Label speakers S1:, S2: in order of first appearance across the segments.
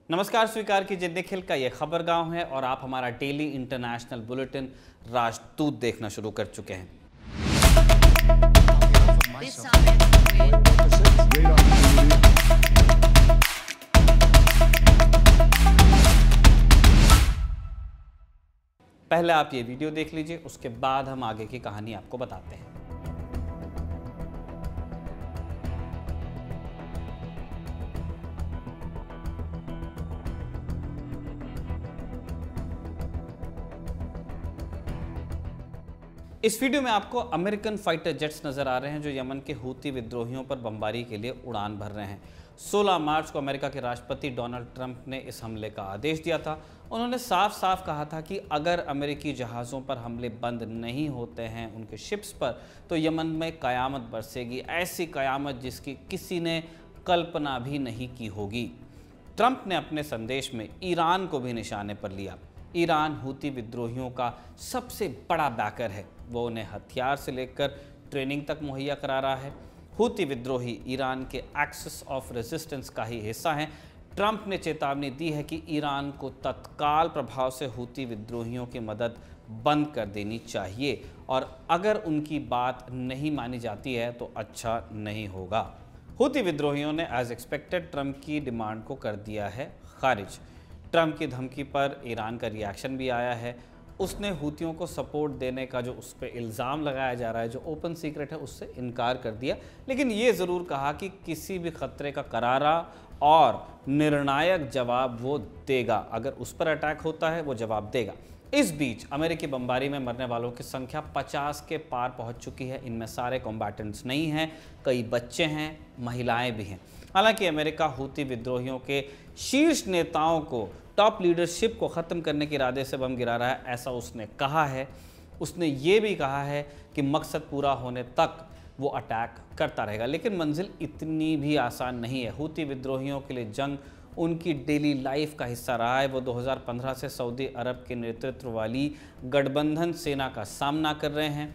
S1: नमस्कार, स्वीकार कीजिए निखिल का ये खबर गांव है और आप हमारा डेली इंटरनेशनल बुलेटिन राजदूत देखना शुरू कर चुके हैं। पहले आप ये वीडियो देख लीजिए, उसके बाद हम आगे की कहानी आपको बताते हैं। इस वीडियो में आपको अमेरिकन फाइटर जेट्स नजर आ रहे हैं जो यमन के हूती विद्रोहियों पर बमबारी के लिए उड़ान भर रहे हैं। 16 मार्च को अमेरिका के राष्ट्रपति डोनाल्ड ट्रंप ने इस हमले का आदेश दिया था। उन्होंने साफ साफ कहा था कि अगर अमेरिकी जहाज़ों पर हमले बंद नहीं होते हैं, उनके शिप्स पर, तो यमन में क़यामत बरसेगी, ऐसी क़यामत जिसकी किसी ने कल्पना भी नहीं की होगी। ट्रंप ने अपने संदेश में ईरान को भी निशाने पर लिया। ईरान हूती विद्रोहियों का सबसे बड़ा बैकर है। वो उन्हें हथियार से लेकर ट्रेनिंग तक मुहैया करा रहा है। हूती विद्रोही ईरान के एक्सिस ऑफ रेजिस्टेंस का ही हिस्सा हैं। ट्रंप ने चेतावनी दी है कि ईरान को तत्काल प्रभाव से हूती विद्रोहियों की मदद बंद कर देनी चाहिए और अगर उनकी बात नहीं मानी जाती है तो अच्छा नहीं होगा। हूती विद्रोहियों ने एज एक्सपेक्टेड ट्रंप की डिमांड को कर दिया है खारिज। ट्रंप की धमकी पर ईरान का रिएक्शन भी आया है। उसने हूतियों को सपोर्ट देने का जो उस पर इल्ज़ाम लगाया जा रहा है, जो ओपन सीक्रेट है, उससे इनकार कर दिया, लेकिन ये ज़रूर कहा कि किसी भी खतरे का करारा और निर्णायक जवाब वो देगा। अगर उस पर अटैक होता है वो जवाब देगा। इस बीच अमेरिकी बमबारी में मरने वालों की संख्या 50 के पार पहुंच चुकी है। इनमें सारे कॉम्बैटेंट्स नहीं हैं, कई बच्चे हैं, महिलाएं भी हैं। हालांकि अमेरिका हूती विद्रोहियों के शीर्ष नेताओं को, टॉप लीडरशिप को ख़त्म करने के इरादे से बम गिरा रहा है, ऐसा उसने कहा है। उसने ये भी कहा है कि मकसद पूरा होने तक वो अटैक करता रहेगा, लेकिन मंजिल इतनी भी आसान नहीं है। हूती विद्रोहियों के लिए जंग उनकी डेली लाइफ का हिस्सा रहा है। वो 2015 से सऊदी अरब के नेतृत्व वाली गठबंधन सेना का सामना कर रहे हैं।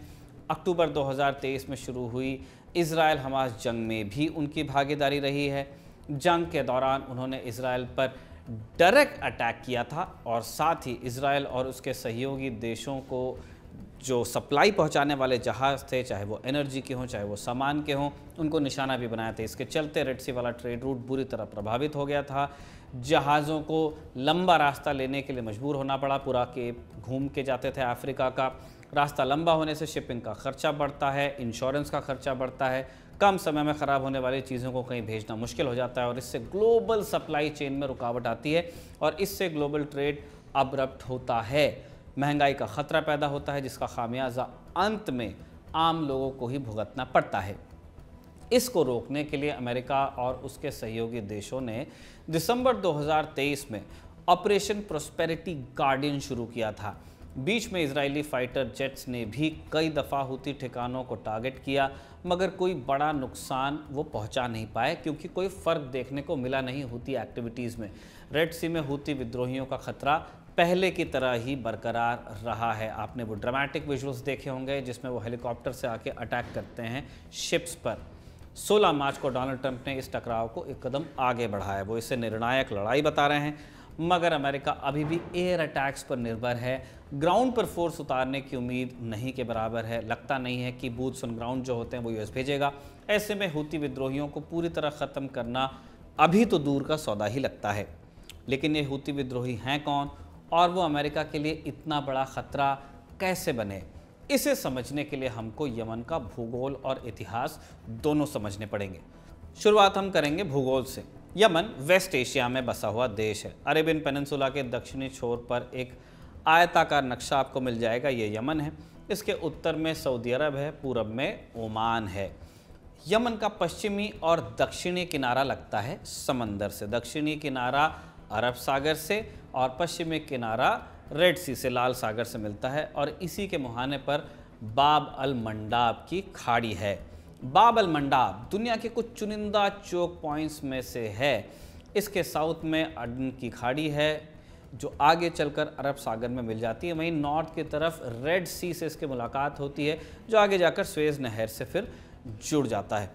S1: अक्टूबर 2023 में शुरू हुई इजराइल हमास जंग में भी उनकी भागीदारी रही है। जंग के दौरान उन्होंने इजराइल पर डायरेक्ट अटैक किया था और साथ ही इजराइल और उसके सहयोगी देशों को जो सप्लाई पहुंचाने वाले जहाज़ थे, चाहे वो एनर्जी के हों, चाहे वो सामान के हों, उनको निशाना भी बनाया था। इसके चलते रेड सी वाला ट्रेड रूट बुरी तरह प्रभावित हो गया था। जहाज़ों को लंबा रास्ता लेने के लिए मजबूर होना पड़ा। पूरा केप घूम के जाते थे अफ्रीका का। रास्ता लंबा होने से शिपिंग का खर्चा बढ़ता है, इंश्योरेंस का खर्चा बढ़ता है, कम समय में ख़राब होने वाली चीज़ों को कहीं भेजना मुश्किल हो जाता है और इससे ग्लोबल सप्लाई चेन में रुकावट आती है और इससे ग्लोबल ट्रेड अब्रप्ट होता है। महंगाई का खतरा पैदा होता है जिसका खामियाजा अंत में आम लोगों को ही भुगतना पड़ता है। इसको रोकने के लिए अमेरिका और उसके सहयोगी देशों ने दिसंबर 2023 में ऑपरेशन प्रॉस्पेरिटी गार्डियन शुरू किया था। बीच में इजरायली फाइटर जेट्स ने भी कई दफ़ा हूती ठिकानों को टारगेट किया, मगर कोई बड़ा नुकसान वो पहुंचा नहीं पाए क्योंकि कोई फ़र्क देखने को मिला नहीं हूती एक्टिविटीज़ में। रेड सी में हूती विद्रोहियों का खतरा पहले की तरह ही बरकरार रहा है। आपने वो ड्रामेटिक विजुअल्स देखे होंगे जिसमें वो हेलीकॉप्टर से आके अटैक करते हैं शिप्स पर। 16 मार्च को डोनाल्ड ट्रंप ने इस टकराव को एक कदम आगे बढ़ाया। वो इसे निर्णायक लड़ाई बता रहे हैं, मगर अमेरिका अभी भी एयर अटैक्स पर निर्भर है। ग्राउंड पर फोर्स उतारने की उम्मीद नहीं के बराबर है। लगता नहीं है कि बूट्स ऑन ग्राउंड जो होते हैं वो यूएस भेजेगा। ऐसे में हूती विद्रोहियों को पूरी तरह ख़त्म करना अभी तो दूर का सौदा ही लगता है। लेकिन ये हूती विद्रोही हैं कौन और वो अमेरिका के लिए इतना बड़ा ख़तरा कैसे बने, इसे समझने के लिए हमको यमन का भूगोल और इतिहास दोनों समझने पड़ेंगे। शुरुआत हम करेंगे भूगोल से। यमन वेस्ट एशिया में बसा हुआ देश है। अरेबियन पेनिनसुला के दक्षिणी छोर पर एक आयताकार नक्शा आपको मिल जाएगा, ये यमन है। इसके उत्तर में सऊदी अरब है, पूरब में ओमान है। यमन का पश्चिमी और दक्षिणी किनारा लगता है समंदर से। दक्षिणी किनारा अरब सागर से और पश्चिमी किनारा रेड सी से, लाल सागर से मिलता है और इसी के मुहाने पर बाब अल मंडाब की खाड़ी है। बाब अल मंडाब दुनिया के कुछ चुनिंदा चोक पॉइंट्स में से है। इसके साउथ में अदन की खाड़ी है जो आगे चलकर अरब सागर में मिल जाती है। वहीं नॉर्थ की तरफ रेड सी से इसकी मुलाकात होती है जो आगे जाकर स्वेज नहर से फिर जुड़ जाता है।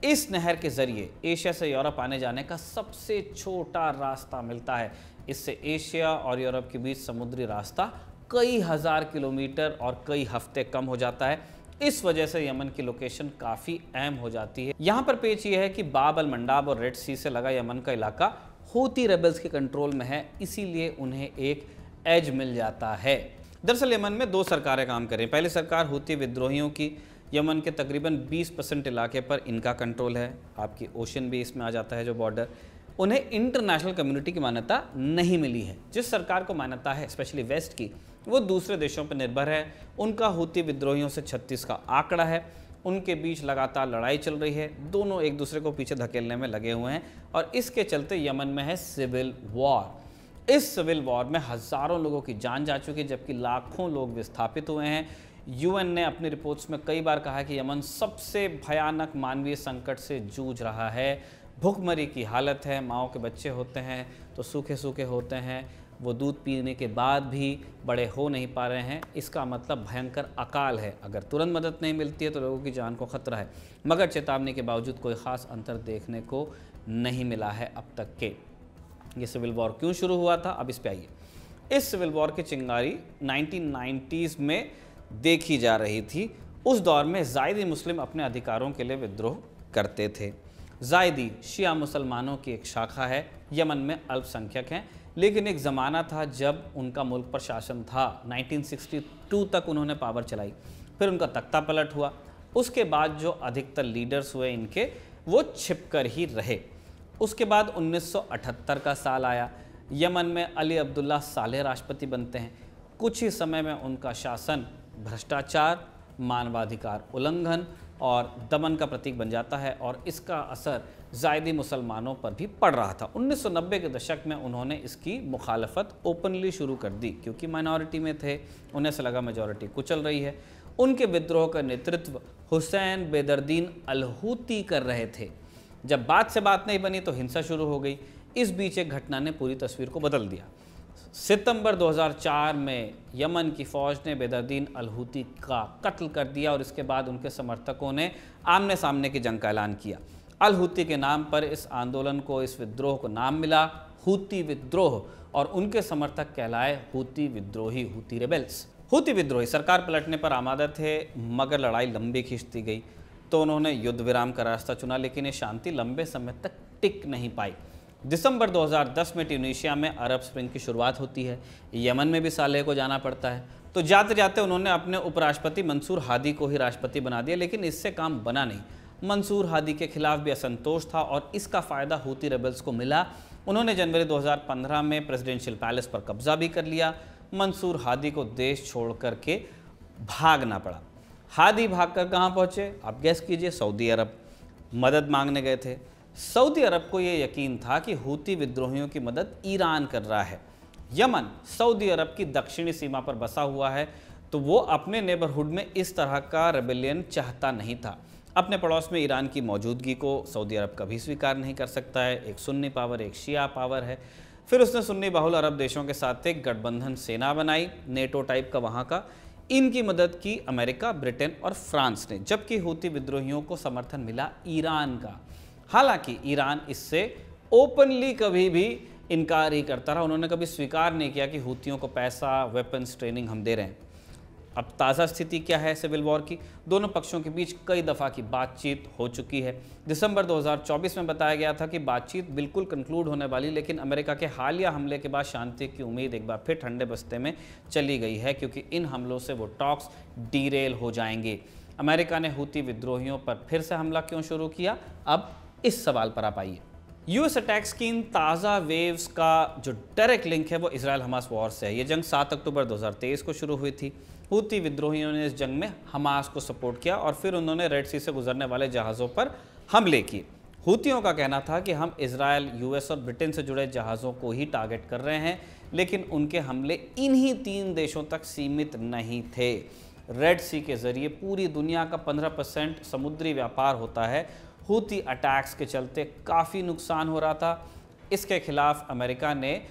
S1: इस नहर के जरिए एशिया से यूरोप आने जाने का सबसे छोटा रास्ता मिलता है। इससे एशिया और यूरोप के बीच समुद्री रास्ता कई हजार किलोमीटर और कई हफ्ते कम हो जाता है। इस वजह से यमन की लोकेशन काफ़ी अहम हो जाती है। यहाँ पर पेच ये है कि बाब अल मंडाब और रेड सी से लगा यमन का इलाका हूती रेबल्स के कंट्रोल में है, इसीलिए उन्हें एक एज मिल जाता है। दरअसल यमन में दो सरकारें काम कर रही हैं। पहली सरकार हूती विद्रोहियों की, यमन के तकरीबन 20% इलाके पर इनका कंट्रोल है। आपकी ओशन भी इसमें आ जाता है जो बॉर्डर। उन्हें इंटरनेशनल कम्युनिटी की मान्यता नहीं मिली है। जिस सरकार को मान्यता है स्पेशली वेस्ट की, वो दूसरे देशों पर निर्भर है। उनका हूती विद्रोहियों से 36 का आंकड़ा है। उनके बीच लगातार लड़ाई चल रही है, दोनों एक दूसरे को पीछे धकेलने में लगे हुए हैं और इसके चलते यमन में है सिविल वॉर। इस सिविल वॉर में हज़ारों लोगों की जान जा चुकी है, जबकि लाखों लोग विस्थापित हुए हैं। यूएन ने अपनी रिपोर्ट्स में कई बार कहा है कि यमन सबसे भयानक मानवीय संकट से जूझ रहा है। भूखमरी की हालत है, माँओं के बच्चे होते हैं तो सूखे सूखे होते हैं, वो दूध पीने के बाद भी बड़े हो नहीं पा रहे हैं। इसका मतलब भयंकर अकाल है। अगर तुरंत मदद नहीं मिलती है तो लोगों की जान को खतरा है। मगर चेतावनी के बावजूद कोई ख़ास अंतर देखने को नहीं मिला है अब तक के। ये सिविल वॉर क्यों शुरू हुआ था, अब इस पे आइए। इस सिविल वॉर की चिंगारी 1990s में देखी जा रही थी। उस दौर में ज़ायदी मुस्लिम अपने अधिकारों के लिए विद्रोह करते थे। ज़ायदी शिया मुसलमानों की एक शाखा है, यमन में अल्पसंख्यक हैं, लेकिन एक ज़माना था जब उनका मुल्क पर शासन था। 1962 तक उन्होंने पावर चलाई, फिर उनका तख्ता पलट हुआ। उसके बाद जो अधिकतर लीडर्स हुए इनके, वो छिपकर ही रहे। उसके बाद 1978 का साल आया। यमन में अली अब्दुल्ला सालेह राष्ट्रपति बनते हैं। कुछ ही समय में उनका शासन भ्रष्टाचार, मानवाधिकार उल्लंघन और दमन का प्रतीक बन जाता है और इसका असर ज़ायदी मुसलमानों पर भी पड़ रहा था। 1990 के दशक में उन्होंने इसकी मुखालफत ओपनली शुरू कर दी, क्योंकि माइनॉरिटी में थे, उन्हें से लगा मेजॉरिटी कुचल रही है। उनके विद्रोह का नेतृत्व हुसैन बेदरदीन अल हूती कर रहे थे। जब बात से बात नहीं बनी तो हिंसा शुरू हो गई। इस बीच एक घटना ने पूरी तस्वीर को बदल दिया। सितंबर 2004 में यमन की फ़ौज ने बेदरदीन अल हूती का कत्ल कर दिया और इसके बाद उनके समर्थकों ने आमने सामने की जंग का ऐलान किया। अल हूती के नाम पर इस आंदोलन को, इस विद्रोह को नाम मिला हूती विद्रोह और उनके समर्थक कहलाए हूती विद्रोही, हूती रेबेल्स। हूती विद्रोही सरकार पलटने पर आमादा थे, मगर लड़ाई लंबी खींचती गई तो उन्होंने युद्ध विराम का रास्ता चुना, लेकिन ये शांति लंबे समय तक टिक नहीं पाई। दिसंबर 2010 में ट्यूनीशिया में अरब स्प्रिंग की शुरुआत होती है। यमन में भी सालेह को जाना पड़ता है, तो जाते जाते उन्होंने अपने उपराष्ट्रपति मंसूर हादी को ही राष्ट्रपति बना दिया, लेकिन इससे काम बना नहीं। मंसूर हादी के खिलाफ भी असंतोष था और इसका फ़ायदा हूती रेबल्स को मिला। उन्होंने जनवरी 2015 में प्रेसिडेंशियल पैलेस पर कब्जा भी कर लिया। मंसूर हादी को देश छोड़ कर के भागना पड़ा। हादी भागकर कहाँ पहुँचे, आप गैस कीजिए, सऊदी अरब मदद मांगने गए थे। सऊदी अरब को ये यकीन था कि हूती विद्रोहियों की मदद ईरान कर रहा है। यमन सऊदी अरब की दक्षिणी सीमा पर बसा हुआ है, तो वो अपने नेबरहुड में इस तरह का रेबेलियन चाहता नहीं था। अपने पड़ोस में ईरान की मौजूदगी को सऊदी अरब कभी स्वीकार नहीं कर सकता है। एक सुन्नी पावर, एक शिया पावर है। फिर उसने सुन्नी बहुल अरब देशों के साथ एक गठबंधन सेना बनाई, नेटो टाइप का वहाँ का। इनकी मदद की अमेरिका, ब्रिटेन और फ्रांस ने, जबकि हूती विद्रोहियों को समर्थन मिला ईरान का। हालांकि ईरान इससे ओपनली कभी भी इनकार ही करता रहा। उन्होंने कभी स्वीकार नहीं किया कि हूतियों को पैसा, वेपन्स, ट्रेनिंग हम दे रहे हैं। अब ताज़ा स्थिति क्या है सिविल वॉर की? दोनों पक्षों के बीच कई दफ़ा की बातचीत हो चुकी है। दिसंबर 2024 में बताया गया था कि बातचीत बिल्कुल कंक्लूड होने वाली, लेकिन अमेरिका के हालिया हमले के बाद शांति की उम्मीद एक बार फिर ठंडे बस्ते में चली गई है, क्योंकि इन हमलों से वो टॉक्स डीरेल हो जाएंगे। अमेरिका ने हूती विद्रोहियों पर फिर से हमला क्यों शुरू किया? अब इस सवाल पर आप आइए। यूएस अटैक्स की इन ताज़ा वेव्स का जो डायरेक्ट लिंक है वो इजराइल हमास वॉर से है। ये जंग 7 अक्टूबर 2023 को शुरू हुई थी। हूती विद्रोहियों ने इस जंग में हमास को सपोर्ट किया और फिर उन्होंने रेड सी से गुजरने वाले जहाज़ों पर हमले किए। हूतियों का कहना था कि हम इजराइल, यूएस और ब्रिटेन से जुड़े जहाज़ों को ही टारगेट कर रहे हैं, लेकिन उनके हमले इन्हीं 3 देशों तक सीमित नहीं थे। रेड सी के ज़रिए पूरी दुनिया का 15% समुद्री व्यापार होता है। हूती अटैक्स के चलते काफ़ी नुकसान हो रहा था। इसके खिलाफ अमेरिका ने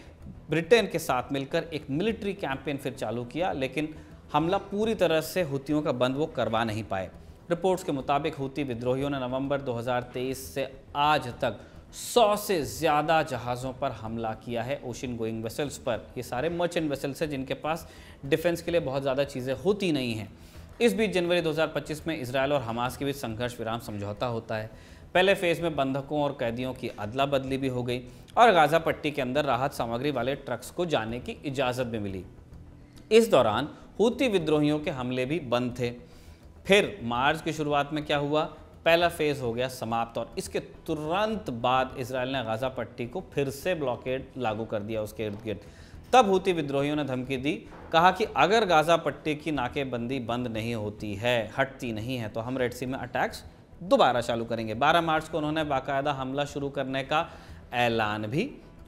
S1: ब्रिटेन के साथ मिलकर एक मिलिट्री कैंपेन फिर चालू किया, लेकिन हमला पूरी तरह से हूतियों का बंद वो करवा नहीं पाए। रिपोर्ट्स के मुताबिक हूती विद्रोहियों ने नवंबर 2023 से आज तक 100 से ज़्यादा जहाज़ों पर हमला किया है, ओशन गोइंग वेसल्स पर। ये सारे मर्चेंट वेसल्स हैं जिनके पास डिफेंस के लिए बहुत ज़्यादा चीज़ें होती नहीं हैं। इस बीच जनवरी 2025 में इजरायल और हमास के बीच संघर्ष विराम समझौता होता है। पहले फेज़ में बंधकों और कैदियों की अदला बदली भी हो गई और गाज़ा पट्टी के अंदर राहत सामग्री वाले ट्रक्स को जाने की इजाज़त भी मिली। इस दौरान हूती विद्रोहियों के हमले भी बंद थे। फिर मार्च की शुरुआत में क्या हुआ, पहला फेज़ हो गया समाप्त और इसके तुरंत बाद इजरायल ने गाज़ा पट्टी को फिर से ब्लॉकेड लागू कर दिया उसके इर्द गिर्द। तब हूती विद्रोहियों ने धमकी दी, कहा कि अगर गाज़ा पट्टी की नाकेबंदी बंद नहीं होती है, हटती नहीं है, तो हम रेड सी में अटैक्स दोबारा चालू करेंगे। 12 मार्च को उन्होंने बाकायदा हमला शुरू करने का ऐलान भी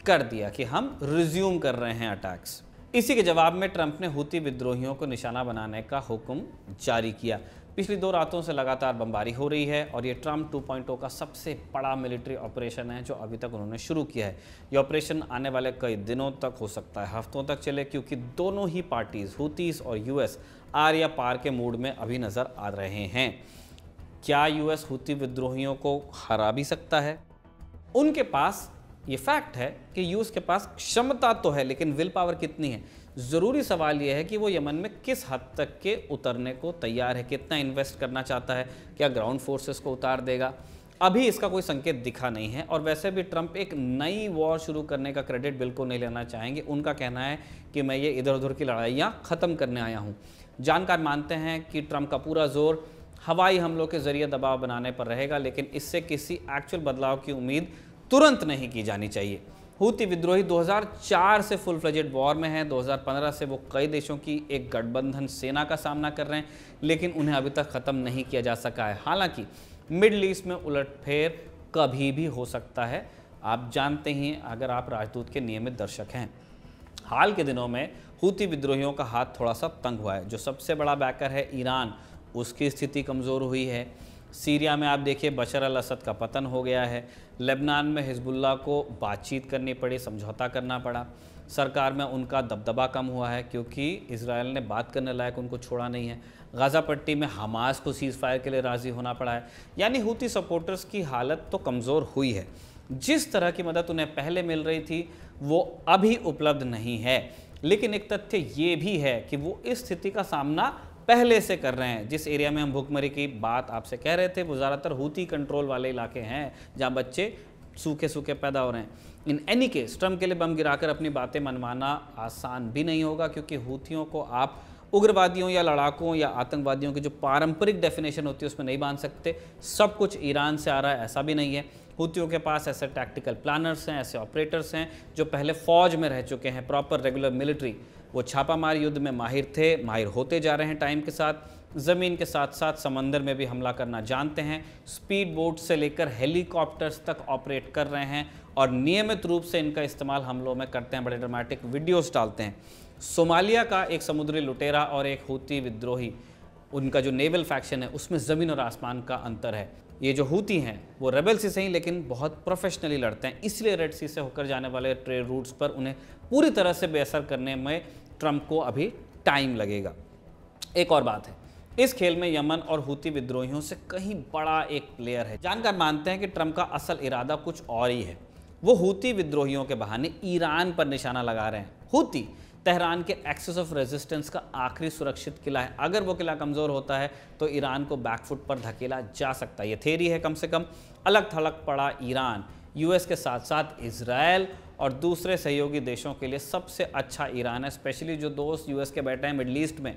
S1: कर दिया कि हम रिज्यूम कर रहे हैं अटैक्स। इसी के जवाब में ट्रंप ने हूती विद्रोहियों को निशाना बनाने का हुक्म जारी किया। पिछली 2 रातों से लगातार बमबारी हो रही है और ये ट्रंप 2.0 का सबसे बड़ा मिलिट्री ऑपरेशन है जो अभी तक उन्होंने शुरू किया है। ये ऑपरेशन आने वाले कई दिनों तक हो सकता है, हफ्तों तक चले, क्योंकि दोनों ही पार्टीज हूतीस और यूएस आर या पार के मूड में अभी नज़र आ रहे हैं। क्या यूएस हूती विद्रोहियों को हरा भी सकता है? उनके पास ये फैक्ट है कि यूएस के पास क्षमता तो है, लेकिन विल पावर कितनी है? ज़रूरी सवाल यह है कि वो यमन में किस हद तक के उतरने को तैयार है, कितना इन्वेस्ट करना चाहता है, क्या ग्राउंड फोर्सेस को उतार देगा? अभी इसका कोई संकेत दिखा नहीं है। और वैसे भी ट्रंप एक नई वॉर शुरू करने का क्रेडिट बिल्कुल नहीं लेना चाहेंगे। उनका कहना है कि मैं ये इधर उधर की लड़ाइयाँ ख़त्म करने आया हूँ। जानकार मानते हैं कि ट्रंप का पूरा जोर हवाई हमलों के जरिए दबाव बनाने पर रहेगा, लेकिन इससे किसी एक्चुअल बदलाव की उम्मीद तुरंत नहीं की जानी चाहिए। हूती विद्रोही 2004 से फुल फ्लेजेड वॉर में हैं। 2015 से वो कई देशों की एक गठबंधन सेना का सामना कर रहे हैं, लेकिन उन्हें अभी तक ख़त्म नहीं किया जा सका है। हालांकि मिडल ईस्ट में उलटफेर कभी भी हो सकता है, आप जानते ही अगर आप राजदूत के नियमित दर्शक हैं। हाल के दिनों में हूती विद्रोहियों का हाथ थोड़ा सा तंग हुआ है। जो सबसे बड़ा बैकर है ईरान, उसकी स्थिति कमज़ोर हुई है। सीरिया में आप देखिए बशर अल असद का पतन हो गया है। लेबनान में हिजबुल्लाह को बातचीत करनी पड़ी, समझौता करना पड़ा। सरकार में उनका दबदबा कम हुआ है क्योंकि इजराइल ने बात करने लायक उनको छोड़ा नहीं है। गाज़ा पट्टी में हमास को सीज़ फायर के लिए राज़ी होना पड़ा है। यानी हूती सपोर्टर्स की हालत तो कमज़ोर हुई है। जिस तरह की मदद उन्हें पहले मिल रही थी वो अभी उपलब्ध नहीं है। लेकिन एक तथ्य ये भी है कि वो इस स्थिति का सामना पहले से कर रहे हैं। जिस एरिया में हम भूखमरी की बात आपसे कह रहे थे वो ज़्यादातर हूती कंट्रोल वाले इलाके हैं जहाँ बच्चे सूखे सूखे पैदा हो रहे हैं। इन एनी केस ट्रंप के लिए बम गिराकर अपनी बातें मनवाना आसान भी नहीं होगा, क्योंकि हूतियों को आप उग्रवादियों या लड़ाकों या आतंकवादियों की जो पारंपरिक डेफिनेशन होती है उसमें नहीं बांध सकते। सब कुछ ईरान से आ रहा है ऐसा भी नहीं है। हूतियों के पास ऐसे टैक्टिकल प्लानर्स हैं, ऐसे ऑपरेटर्स हैं जो पहले फ़ौज में रह चुके हैं, प्रॉपर रेगुलर मिलिट्री। वो छापामार युद्ध में माहिर थे, माहिर होते जा रहे हैं टाइम के साथ। ज़मीन के साथ साथ समंदर में भी हमला करना जानते हैं। स्पीड बोट से लेकर हेलीकॉप्टर्स तक ऑपरेट कर रहे हैं और नियमित रूप से इनका इस्तेमाल हमलों में करते हैं, बड़े ड्रामेटिक वीडियोस डालते हैं। सोमालिया का एक समुद्री लुटेरा और एक हूती विद्रोही, उनका जो नेवल फैक्शन है उसमें ज़मीन और आसमान का अंतर है। ये जो हूती हैं वो रेबल से सही लेकिन बहुत प्रोफेशनली लड़ते हैं, इसलिए रेड सी से होकर जाने वाले ट्रेड रूट्स पर उन्हें पूरी तरह से बेअसर करने में ट्रंप को अभी टाइम लगेगा। एक और बात है, इस खेल में यमन और हूती विद्रोहियों से कहीं बड़ा एक प्लेयर है। जानकार मानते हैं कि ट्रंप का असल इरादा कुछ और ही है। वो हूती विद्रोहियों के बहाने ईरान पर निशाना लगा रहे हैं। हूती तेहरान के एक्सेस ऑफ रेजिस्टेंस का आखिरी सुरक्षित किला है। अगर वो किला कमज़ोर होता है तो ईरान को बैकफुट पर धकेला जा सकता है। ये थेरी है। कम से कम अलग थलग पड़ा ईरान यूएस के साथ साथ इजराइल और दूसरे सहयोगी देशों के लिए सबसे अच्छा ईरान है, स्पेशली जो दोस्त यूएस के बैठे हैं मिडल ईस्ट में।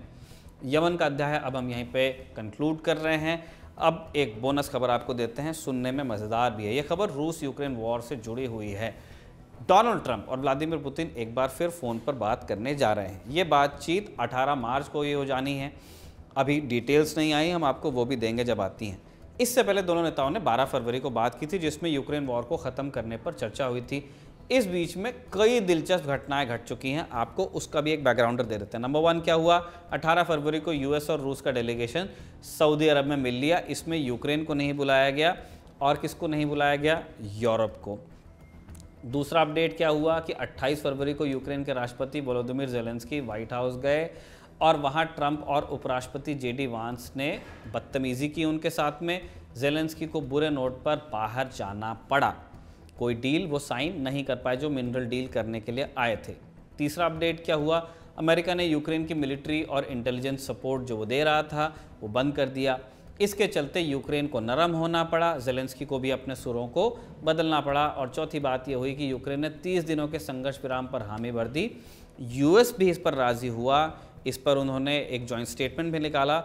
S1: यमन का अध्याय अब हम यहीं पे कंक्लूड कर रहे हैं। अब एक बोनस खबर आपको देते हैं, सुनने में मज़ेदार भी है। ये खबर रूस यूक्रेन वॉर से जुड़ी हुई है। डोनाल्ड ट्रंप और व्लादिमीर पुतिन एक बार फिर फ़ोन पर बात करने जा रहे हैं। ये बातचीत 18 मार्च को ये हो जानी है। अभी डिटेल्स नहीं आई, हम आपको वो भी देंगे जब आती हैं। इससे पहले दोनों नेताओं ने 12 फरवरी को बात की थी जिसमें यूक्रेन वॉर को ख़त्म करने पर चर्चा हुई थी। इस बीच में कई दिलचस्प घटनाएं घट चुकी हैं, आपको उसका भी एक बैकग्राउंडर दे देते हैं। नंबर 1 क्या हुआ, 18 फरवरी को यूएस और रूस का डेलीगेशन सऊदी अरब में मिल लिया। इसमें यूक्रेन को नहीं बुलाया गया और किसको नहीं बुलाया गया, यूरोप को। दूसरा अपडेट क्या हुआ कि 28 फरवरी को यूक्रेन के राष्ट्रपति वोलोदिमीर ज़ेलेंस्की व्हाइट हाउस गए। और वहाँ ट्रंप और उपराष्ट्रपति जेडी वांस ने बदतमीजी की उनके साथ में। ज़ेलेंस्की को बुरे नोट पर बाहर जाना पड़ा। कोई डील वो साइन नहीं कर पाए जो मिनरल डील करने के लिए आए थे। तीसरा अपडेट क्या हुआ, अमेरिका ने यूक्रेन की मिलिट्री और इंटेलिजेंस सपोर्ट जो वो दे रहा था वो बंद कर दिया। इसके चलते यूक्रेन को नरम होना पड़ा, ज़ेलेंस्की को भी अपने सुरों को बदलना पड़ा। और चौथी बात ये हुई कि यूक्रेन ने 30 दिनों के संघर्ष विराम पर हामी भर दी। यूएस भी इस पर राज़ी हुआ। इस पर उन्होंने एक जॉइंट स्टेटमेंट भी निकाला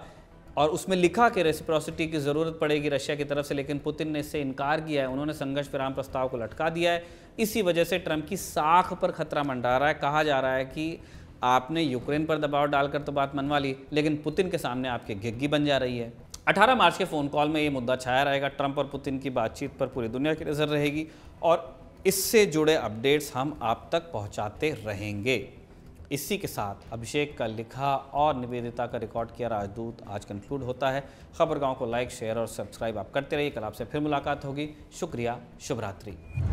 S1: और उसमें लिखा कि रेसिप्रोसिटी की ज़रूरत पड़ेगी रशिया की तरफ से, लेकिन पुतिन ने इससे इनकार किया है। उन्होंने संघर्ष विराम प्रस्ताव को लटका दिया है। इसी वजह से ट्रंप की साख पर खतरा मंडरा रहा है। कहा जा रहा है कि आपने यूक्रेन पर दबाव डालकर तो बात मनवा ली, लेकिन पुतिन के सामने आपकी घिघी बन जा रही है। 18 मार्च के फ़ोन कॉल में ये मुद्दा छाया रहेगा। ट्रंप और पुतिन की बातचीत पर पूरी दुनिया की नज़र रहेगी और इससे जुड़े अपडेट्स हम आप तक पहुंचाते रहेंगे। इसी के साथ अभिषेक का लिखा और निवेदिता का रिकॉर्ड किया राजदूत आज कंक्लूड होता है। खबरगांव को लाइक, शेयर और सब्सक्राइब आप करते रहिए। कल आपसे फिर मुलाकात होगी। शुक्रिया, शुभ रात्रि।